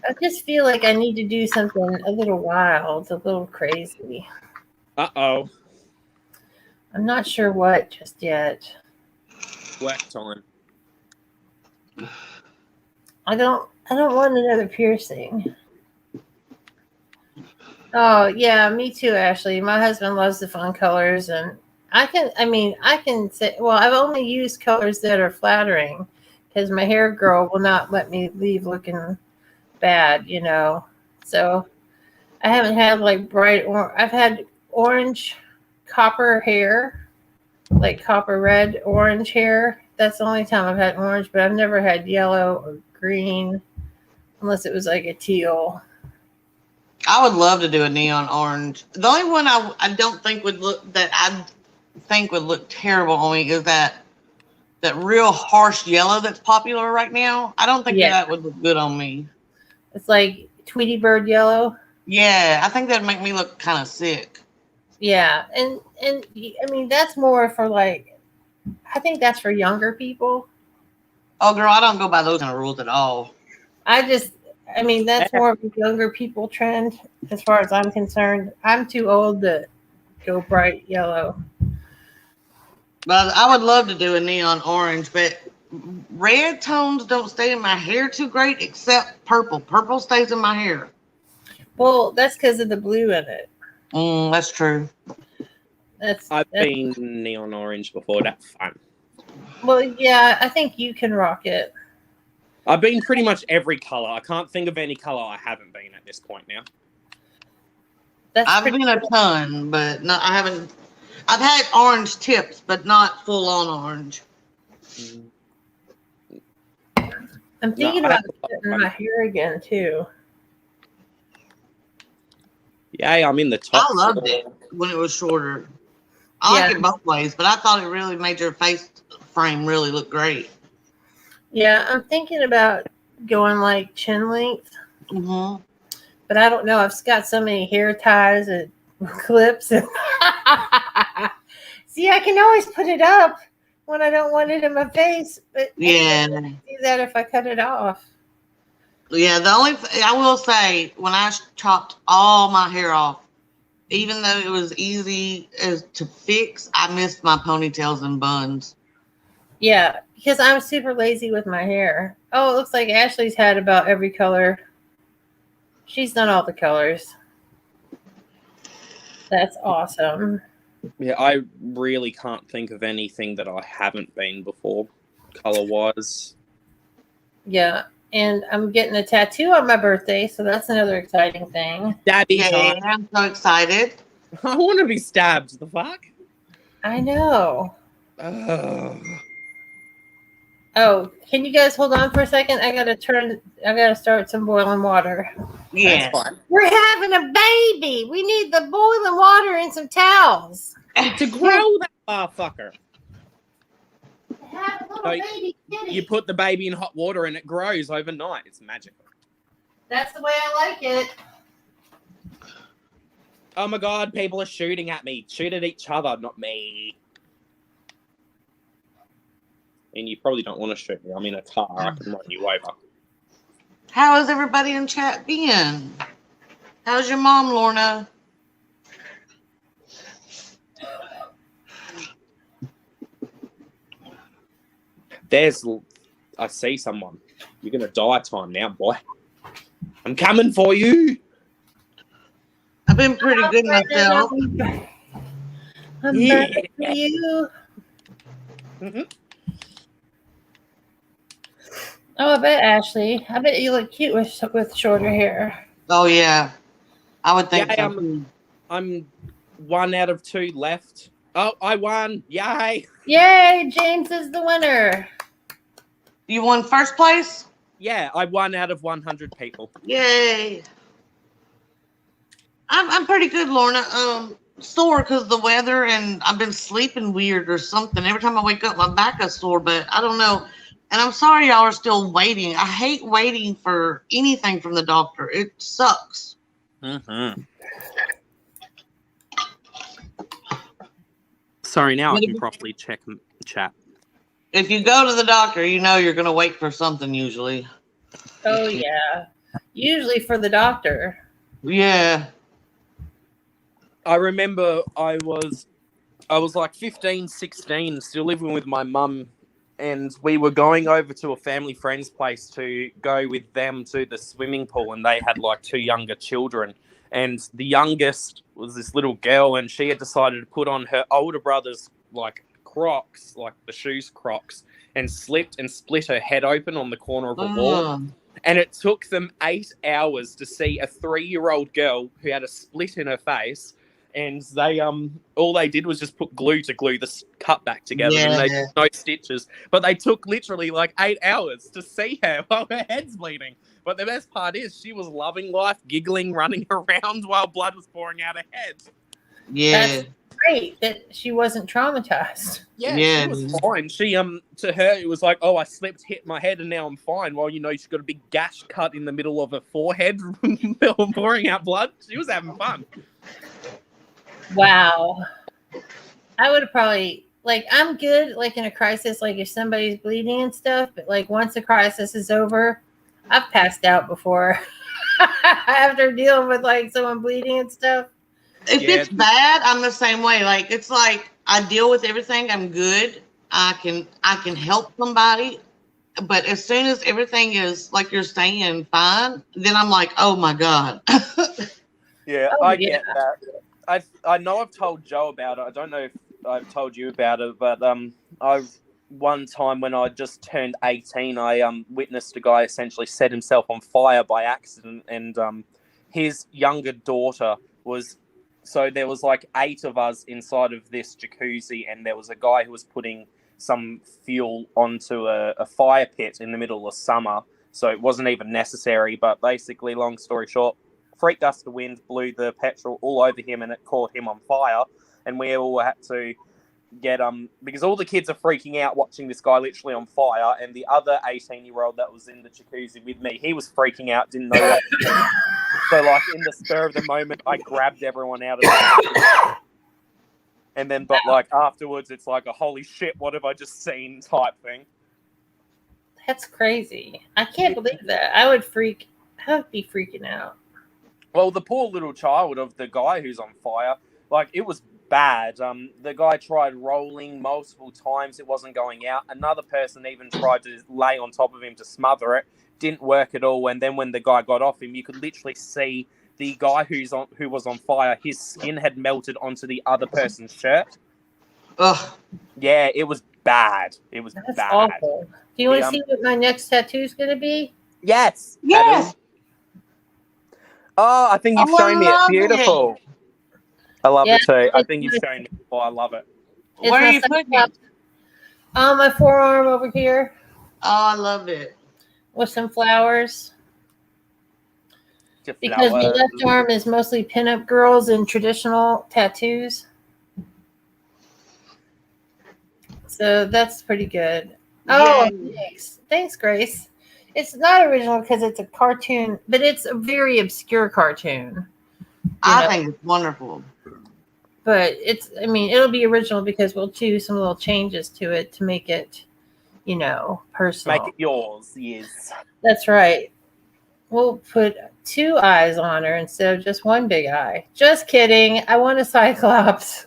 I just feel like I need to do something a little wild, a little crazy. Uh-oh. I'm not sure what just yet. Work time. I don't want another piercing. Oh, yeah, me too, Ashley. My husband loves the fun colors, and I can say, well, I've only used colors that are flattering because my hair girl will not let me leave looking bad, you know. So I haven't had like bright orange. I've had orange copper hair, like copper red orange hair. That's the only time I've had orange, but I've never had yellow or green unless it was like a teal. I would love to do a neon orange. The only one I don't think would look terrible on me is that real harsh yellow that's popular right now. I don't think that would look good on me. It's like Tweety Bird yellow. Yeah, I think that'd make me look kind of sick. Yeah, and I mean that's more for like, I think that's for younger people. Oh, girl, I don't go by those kind of rules at all. That's more of a younger people trend as far as I'm concerned. I'm too old to go bright yellow. But I would love to do a neon orange, but red tones don't stay in my hair too great, except purple. Purple stays in my hair. Well, that's because of the blue in it. That's true. I've been neon orange before. That's fun. Well, yeah, I think you can rock it. I've been pretty much every color. I can't think of any color I haven't been at this point now. I've been a ton, but no, I haven't. I've had orange tips, but not full on orange. I'm thinking about cutting my hair again too. Yay, I'm in the top. I loved it when it was shorter. I like it both ways, but I thought it really made your face frame really look great. Yeah, I'm thinking about going like chin length. Mm-hmm. But I don't know. I've got so many hair ties and clips. See, I can always put it up when I don't want it in my face. But yeah, I can't do that if I cut it off. Yeah, the only I will say, when I chopped all my hair off, even though it was easy to fix, I missed my ponytails and buns. Yeah, because I'm super lazy with my hair. Oh, it looks like Ashley's had about every color. She's done all the colors. That's awesome. Yeah, I really can't think of anything that I haven't been before, color-wise. Yeah, and I'm getting a tattoo on my birthday, so that's another exciting thing. Yeah, I'm so excited. I want to be stabbed. The fuck? I know. Ugh. Oh, can you guys hold on for a second? I gotta start some boiling water. Yeah. We're having a baby. We need the boiling water and some towels. To grow that motherfucker. Have a little So baby kitty. you put the baby in hot water and it grows overnight. It's magical. That's the way I like it. Oh my god, people are shooting at me. Shoot at each other, not me. And you probably don't want to shoot me. I'm in a car. I can run you over. How has everybody in chat been? How's your mom, Lorna? I see someone. You're going to die time now, boy. I'm coming for you. I've been pretty good myself. I'm better for you. Mm-hmm. Oh, I bet you look cute with shorter hair. Oh, yeah. I would think Yeah, so. I'm 1 out of 2 left. Oh, I won. Yay. Yay, James is the winner. You won first place? Yeah, I won out of 100 people. Yay. I'm pretty good, Lorna. Sore because of the weather, and I've been sleeping weird or something. Every time I wake up, my back is sore, but I don't know. And I'm sorry y'all are still waiting. I hate waiting for anything from the doctor. It sucks. Mm-hmm. Sorry, now I can properly check chat. If you go to the doctor, you know you're going to wait for something usually. Oh, yeah. Usually for the doctor. Yeah. I remember I was like 15, 16, still living with my mum, and we were going over to a family friend's place to go with them to the swimming pool, and they had like 2 younger children, and the youngest was this little girl, and she had decided to put on her older brother's like Crocs, like the shoes Crocs, and slipped and split her head open on the corner of a wall. And it took them 8 hours to see a 3-year-old girl who had a split in her face. And they all they did was just put glue to glue the cut back together, and they did no stitches. But they took literally like 8 hours to see her while her head's bleeding. But the best part is she was loving life, giggling, running around while blood was pouring out her head. Yeah. That's great that she wasn't traumatized. Yeah, she was fine. She to her it was like, oh, I slipped, hit my head, and now I'm fine. Well, you know, she's got a big gash cut in the middle of her forehead, pouring out blood. She was having fun. Wow. I would have probably, like, I'm good, like, in a crisis, like, if somebody's bleeding and stuff, but, like, once the crisis is over, I've passed out before after dealing with, like, someone bleeding and stuff. If it's bad, I'm the same way. Like, it's like I deal with everything. I'm good. I can help somebody. But as soon as everything is, like you're saying, fine, then I'm like, oh, my God. Yeah, I get that. I know I've told Joe about it. I don't know if I've told you about it, but one time when I just turned 18, I witnessed a guy essentially set himself on fire by accident, and his younger daughter was. So there was like 8 of us inside of this jacuzzi, and there was a guy who was putting some fuel onto a fire pit in the middle of summer. So it wasn't even necessary. But basically, long story short, freak gust of wind blew the petrol all over him, and it caught him on fire. And we all had to get because all the kids are freaking out watching this guy literally on fire, and the other 18-year-old that was in the jacuzzi with me, he was freaking out, didn't know what to do. So like in the spur of the moment, I grabbed everyone out of the and then but like afterwards it's like a holy shit, what have I just seen type thing. That's crazy. I can't believe that. I would be freaking out. Well, the poor little child of the guy who's on fire, like it was bad. The guy tried rolling multiple times, it wasn't going out. Another person even tried to lay on top of him to smother it, didn't work at all. And then when the guy got off him, you could literally see the guy who was on fire, his skin had melted onto the other person's shirt. Ugh. Yeah, it was bad. It was That's bad. awful. Do you want to see what my next tattoo is going to be? Yes. Yes. Oh, I think you've shown me it. Beautiful. I love it too. I think you've shown me. Oh, I love it. Where are you putting it? On my forearm over here. Oh, I love it. With some flowers. Because my left arm is mostly pinup girls and traditional tattoos. So that's pretty good. Oh, thanks. Thanks, Grace. It's not original because it's a cartoon, but it's a very obscure cartoon. I think it's wonderful. But it'll be original because we'll choose some little changes to it to make it, personal. Make it yours, yes. That's right. We'll put 2 eyes on her instead of just one big eye. Just kidding. I want a cyclops.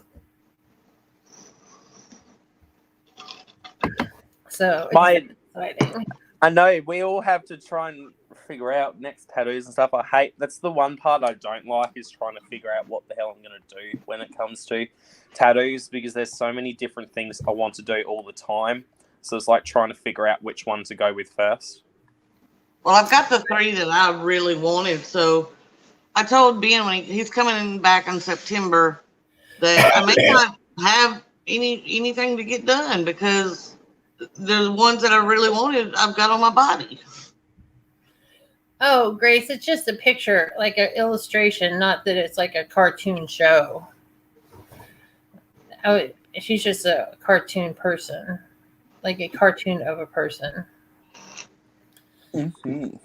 So it's exciting. I know we all have to try and figure out next tattoos and stuff. That's the one part I don't like, is trying to figure out what the hell I'm going to do when it comes to tattoos, because there's so many different things I want to do all the time. So it's like trying to figure out which one to go with first. Well, I've got the 3 that I really wanted. So I told Ben when he's coming back in September that I may not have anything to get done because the ones that I really wanted, I've got on my body. Oh, Grace, it's just a picture, like an illustration, not that it's like a cartoon show. She's just a cartoon person, like a cartoon of a person. Mm-hmm.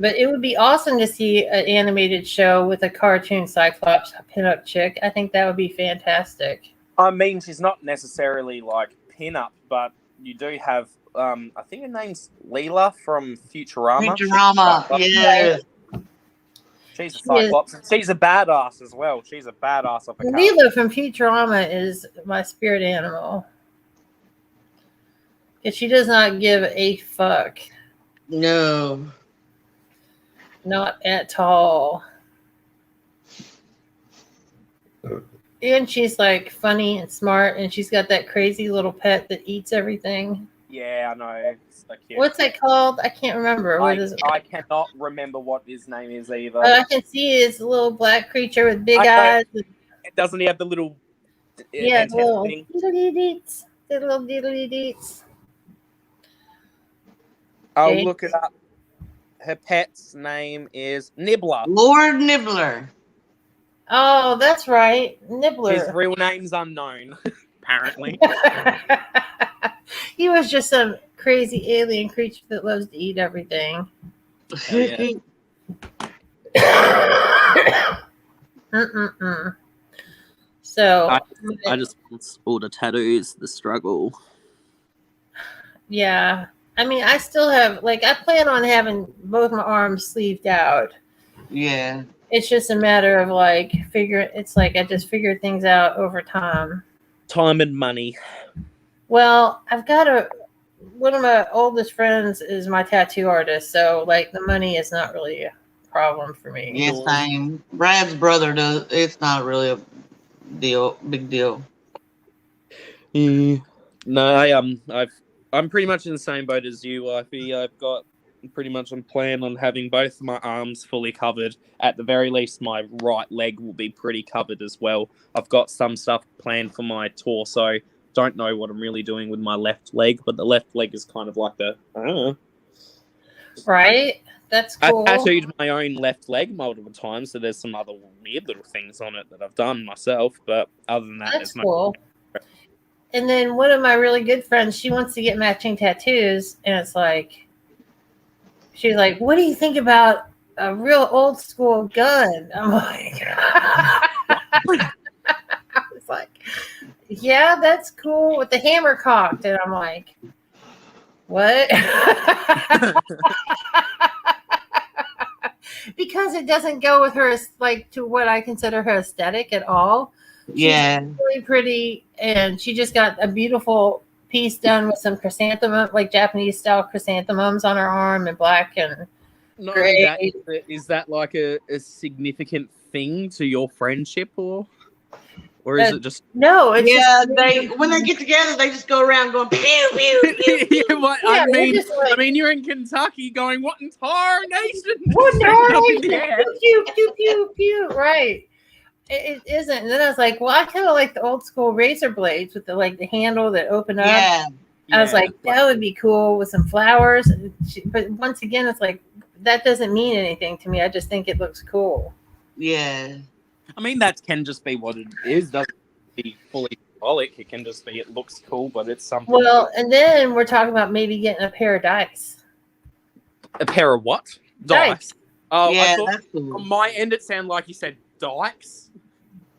But it would be awesome to see an animated show with a cartoon Cyclops pinup chick. I think that would be fantastic. I mean, she's not necessarily like pinup, but you do have, I think her name's Leela from Futurama. Yeah. She's a Cyclops. She's a badass as well. She's a badass of a character. Leela from Futurama is my spirit animal. Because she does not give a fuck. No. Not at all. And she's like funny and smart, and she's got that crazy little pet that eats everything. Yeah, I know. It's so cute. What's it called? I can't remember. I cannot remember what his name is either. I can see it's a little black creature with big eyes. Doesn't he have the little the little thing? diddly-deets. The little diddly-deets. I'll look it up. Her pet's name is Nibbler. Lord Nibbler. Oh, that's right. Nibbler. His real name's unknown, apparently. He was just some crazy alien creature that loves to eat everything. Yeah. So I just want all the tattoos, the struggle. Yeah. I mean, I still have, I plan on having both my arms sleeved out. Yeah. It's just a matter of, I just figure things out over time. Time and money. Well, one of my oldest friends is my tattoo artist, so, the money is not really a problem for me. Yeah, same. Brad's brother does. It's not really a big deal. Yeah. No, I'm pretty much in the same boat as you, Wifey. I've got pretty much a plan on having both my arms fully covered. At the very least, my right leg will be pretty covered as well. I've got some stuff planned for my torso. Don't know what I'm really doing with my left leg, but the left leg is kind of like the. I don't know. Right? That's cool. I tattooed my own left leg multiple times, so there's some other weird little things on it that I've done myself. But other than that, That's there's cool. And then one of my really good friends, she wants to get matching tattoos, and it's like, she's like, "What do you think about a real old school gun?" I'm like, I was like, "Yeah, that's cool with the hammer cocked," and I'm like, "What?" Because it doesn't go with her, like, to what I consider her aesthetic at all. Yeah. She's really pretty, and she just got a beautiful piece done with some chrysanthemum, like Japanese style chrysanthemums on her arm in black and Not gray. only that, is that like a significant thing to your friendship, or is it just? No, it's Yeah, just, when they get together, they just go around going pew pew pew. Yeah, what, Yeah, they're just like- I mean, you're in Kentucky, going, "What entire nation?" What Up in the nation? air. Pew, pew, pew, pew. Right. It isn't. And then I was like, well, I kind of like the old school razor blades with the handle that open up. Yeah. I was like, that would be cool with some flowers. But once again, it's like, that doesn't mean anything to me. I just think it looks cool. Yeah. I mean, that can just be what it is. Doesn't be fully symbolic. It can just be it looks cool, but it's something. Well, and then we're talking about maybe getting a pair of dice. A pair of what? Dice. Oh, Yeah, I thought that's cool. on my end it sounded like you said dykes.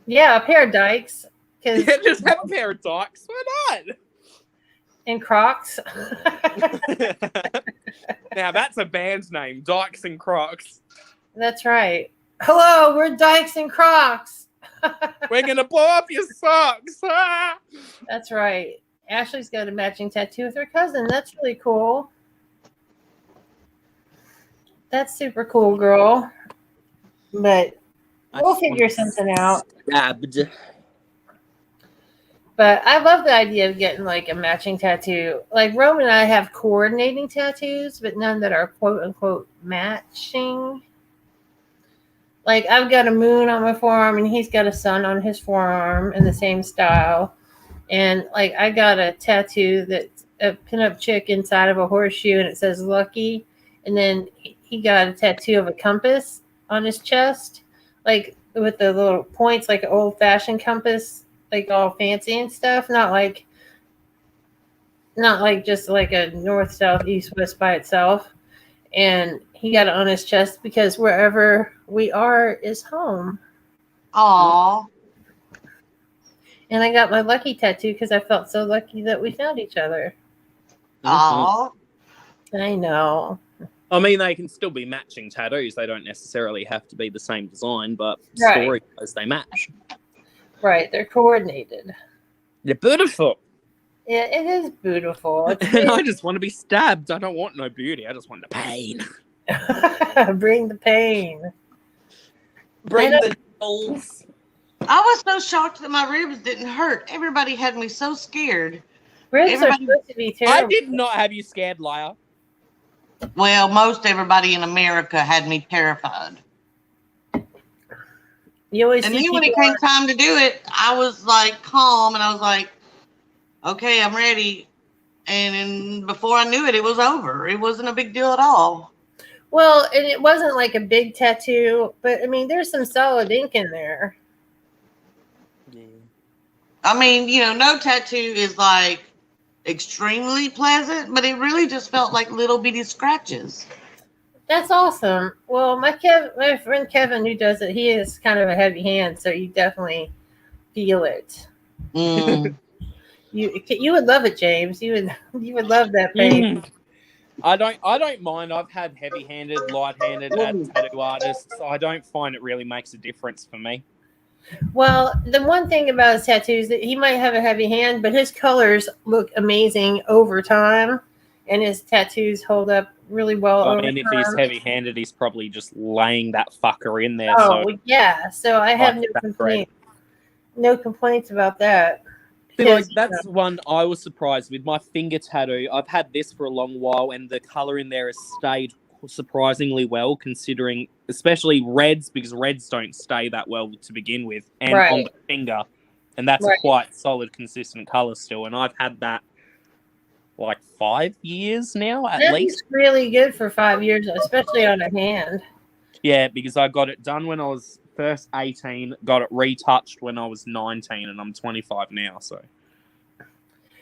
Yeah, a pair of dykes. Yeah, just have a pair of dykes. Why And Crocs. not? Now that's a band's name, Dykes and Crocs. That's right. Hello, we're Dykes and Crocs. We're gonna blow up your socks. Ah! That's right. Ashley's got a matching tattoo with her cousin. That's really cool. That's super cool, girl. But we'll figure something out. Stabbed. But I love the idea of getting like a matching tattoo. Like Roman and I have coordinating tattoos, but none that are quote unquote matching. Like I've got a moon on my forearm and he's got a sun on his forearm in the same style. And like I got a tattoo that's a pinup chick inside of a horseshoe and it says lucky. And then he got a tattoo of a compass on his chest, like with the little points, like an old fashioned compass, like all fancy and stuff. Not like just like a north, south, east, west by itself. And he got it on his chest because wherever we are is home. Aw. And I got my lucky tattoo because I felt so lucky that we found each other. Aw. I know. I mean, they can still be matching tattoos. They don't necessarily have to be the same design, but Right. story-wise, they match. Right. They're coordinated. They're beautiful. Yeah, it is beautiful. And I just want to be stabbed. I don't want no beauty. I just want the pain. Bring the pain. Bring I the dolls. I was so shocked that my ribs didn't hurt. Everybody had me so scared. Ribs are Everybody- supposed to be terrible. I did not have you scared, liar. Well, most everybody in America had me terrified. You always And see then when it people came time to do it, I was like calm and I was like, okay, I'm ready. And then before I knew it, it was over. It wasn't a big deal at all. Well, and it wasn't like a big tattoo, but I mean, there's some solid ink in there. I mean, no tattoo is like extremely pleasant, but it really just felt like little bitty scratches. That's awesome. Well, my friend Kevin, who does it, he is kind of a heavy hand, so you definitely feel it. Mm. You would love it, James. You would love that pain. I don't mind. I've had heavy-handed, light-handed tattoo artists. So I don't find it really makes a difference for me. Well, the one thing about his tattoos that he might have a heavy hand, but his colors look amazing over time, and his tattoos hold up really well. I over mean, if time. he's heavy-handed, he's probably just laying that fucker in there. Oh So yeah, so I have no that's complaints. No complaints about that. See, like, Because, that's one I was surprised with. My finger tattoo, I've had this for a long while, and the color in there has stayed surprisingly well, considering, especially reds, because reds don't stay that well to begin with, and Right. on the finger, and that's Right. a quite solid, consistent color still. And I've had that like 5 years now, at That least. is really good for 5 years, especially on a hand. Yeah, because I got it done when I was first 18, got it retouched when I was 19, and I'm 25 now, so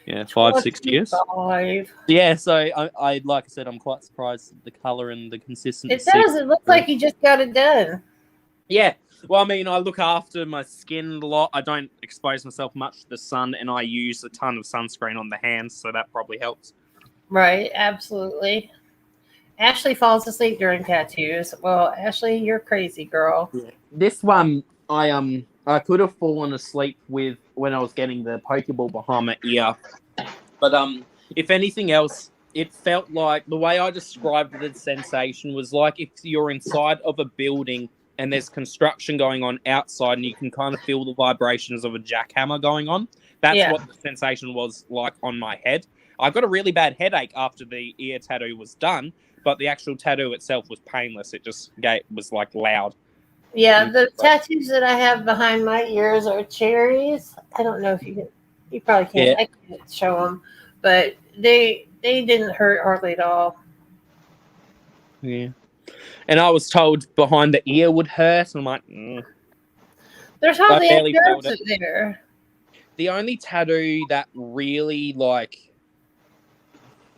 yeah, 5-6 years. 25. Yeah, so I like I said, I'm quite surprised at the color and the consistency. It does. It looks like you just got it done. Yeah, well, I mean, I look after my skin a lot. I don't expose myself much to the sun, and I use a ton of sunscreen on the hands, so that probably helps. Right. Absolutely. Ashley falls asleep during tattoos. Well, Ashley, you're crazy, girl. This one, I could have fallen asleep with when I was getting the Pokeball behind my ear, but if anything else, it felt like the way I described the sensation was like if you're inside of a building and there's construction going on outside, and you can kind of feel the vibrations of a jackhammer going on. That's what the sensation was like on my head. I got a really bad headache after the ear tattoo was done, but the actual tattoo itself was painless. It just was like loud. Yeah, the tattoos that I have behind my ears are cherries. I don't know if you probably can't. Yeah. I can't show them, but they didn't hurt hardly at all. Yeah. And I was told behind the ear would hurt, and I'm like, There's hardly I any barely felt nerves there. The only tattoo that really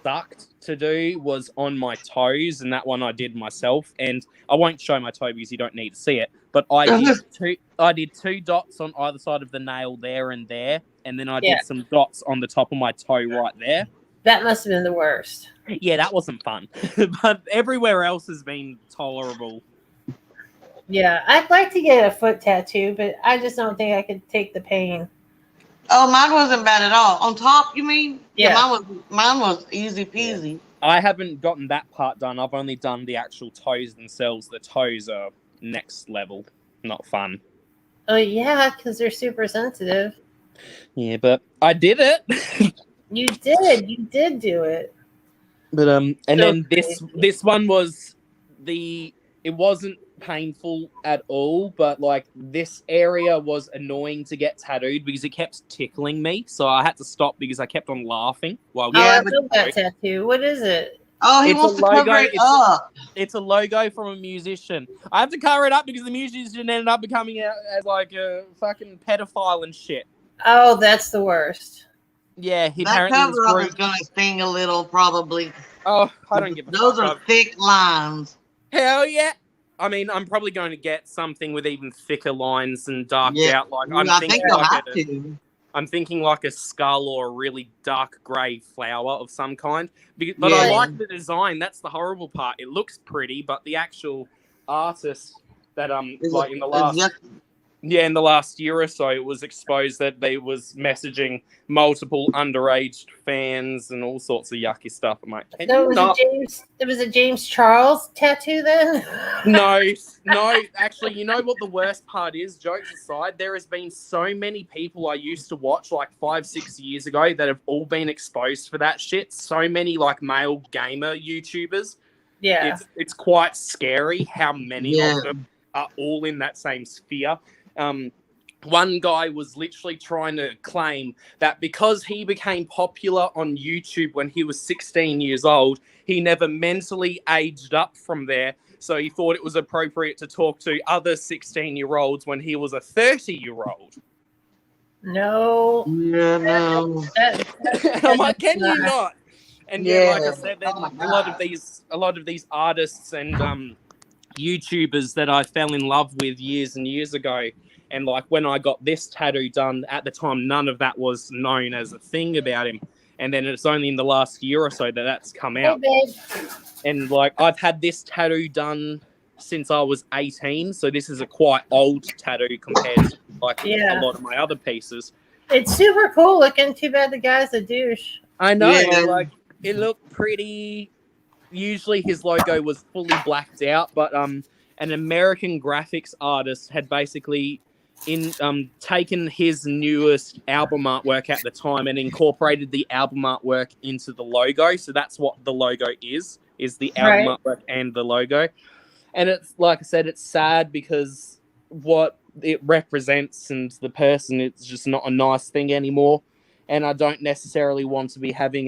sucked to do was on my toes, and that one I did myself. And I won't show my toe because you don't need to see it. But I did two dots on either side of the nail there, and then I did some dots on the top of my toe right there. That must have been the worst. Yeah, that wasn't fun. But everywhere else has been tolerable. Yeah, I'd like to get a foot tattoo, but I just don't think I could take the pain. Oh, mine wasn't bad at all. On top, you mean? Yeah. Mine was easy peasy. I haven't gotten that part done. I've only done the actual toes themselves. The toes are next level. Not fun. Oh, yeah, because they're super sensitive. Yeah, but I did it. You did do it. But and So then crazy. this one was it wasn't painful at all, but like this area was annoying to get tattooed because it kept tickling me, so I had to stop because I kept on laughing while I getting love that tattoo. What is it? Oh, he It's wants a to cover logo. it up. It's a logo from a musician. I have to cover it up because the musician ended up becoming as like a fucking pedophile and shit. Oh, that's the worst. Yeah, he That apparently cover up was is going to sting a little, probably. Oh, I don't give a Those fuck. are thick lines. Hell yeah. I mean, I'm probably going to get something with even thicker lines and darked out. Like I think you'll have to. I'm thinking like a skull or a really dark grey flower of some kind. But I like the design. That's the horrible part. It looks pretty, but the actual artist that like in the last year or so, it was exposed that they was messaging multiple underage fans and all sorts of yucky stuff. I'm like, So it was a James Charles tattoo then? No. Actually, you know what the worst part is? Jokes aside, there has been so many people I used to watch like 5-6 years ago that have all been exposed for that shit. So many like male gamer YouTubers. Yeah. It's quite scary how many of them are all in that same sphere. One guy was literally trying to claim that because he became popular on YouTube when he was 16 years old, he never mentally aged up from there. So he thought it was appropriate to talk to other 16-year-olds when he was a 30-year-old. No. Yeah, no. I'm like, can you not? And like I said, Oh my a lot of these artists and YouTubers that I fell in love with years and years ago. And like when I got this tattoo done at the time, none of that was known as a thing about him. And then it's only in the last year or so that that's come out. Hey, babe. And like I've had this tattoo done since I was 18. So this is a quite old tattoo compared to like a lot of my other pieces. It's super cool looking. Too bad the guy's a douche. I know. Yeah. Like it looked pretty. Usually his logo was fully blacked out, but an American graphics artist had basically taken his newest album artwork at the time and incorporated the album artwork into the logo. So that's what the logo is the album Right. artwork and the logo. And it's like I said, it's sad because what it represents and the person, it's just not a nice thing anymore. And I don't necessarily want to be having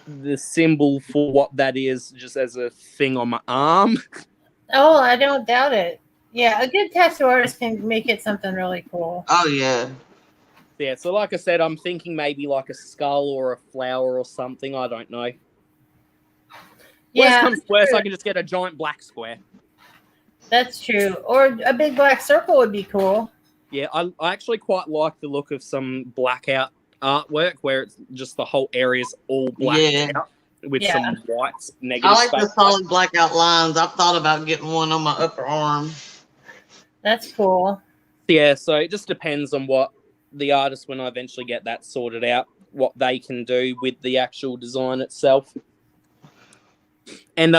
the symbol for what that is just as a thing on my arm. Oh, I don't doubt it. Yeah, a good tattoo artist can make it something really cool. Oh yeah. Yeah, so like I said, I'm thinking maybe like a skull or a flower or something. I don't know. Worst Yeah, comes to worst, I can just get a giant black square. that's true. Or a big black circle would be cool. Yeah, I actually quite like the look of some blackout artwork where it's just the whole area's all blacked Yeah. out with Yeah. some whites, negative I like space. the solid blackout lines. I've thought about getting one on my upper arm. That's cool. Yeah, so it just depends on what the artist, when I eventually get that sorted out, what they can do with the actual design itself. And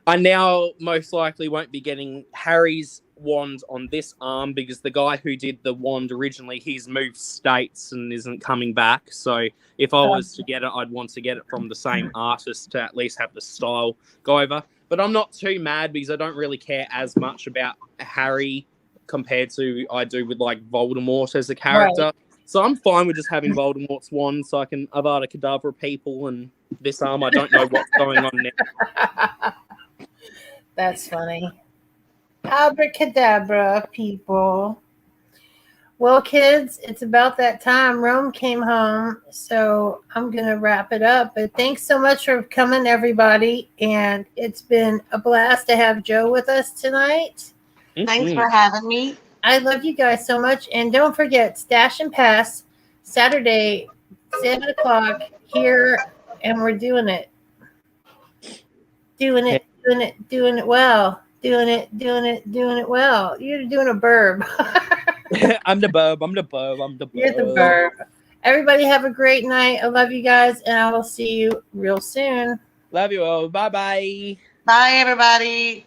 I now most likely won't be getting Harry's wand on this arm because the guy who did the wand originally, he's moved states and isn't coming back. So if I was to get it, I'd want to get it from the same artist to at least have the style go over. But I'm not too mad because I don't really care as much about Harry compared to I do with like Voldemort as a character. Right. So I'm fine with just having Voldemort's wand so I can Avada Kedavra people, and this arm, I don't know what's going on now. That's funny. Abracadabra, people. Well, kids, it's about that time. Rome came home, so I'm going to wrap it up. But thanks so much for coming, everybody. And it's been a blast to have Joe with us tonight. Thanks for having me. I love you guys so much. And don't forget, Stash and Pass, Saturday, 7 o'clock here, and we're doing it. Doing it well. Doing it well. You're doing a burb. I'm the burb. You're the burb. Everybody have a great night. I love you guys, and I will see you real soon. Love you all. Bye-bye. Bye, everybody.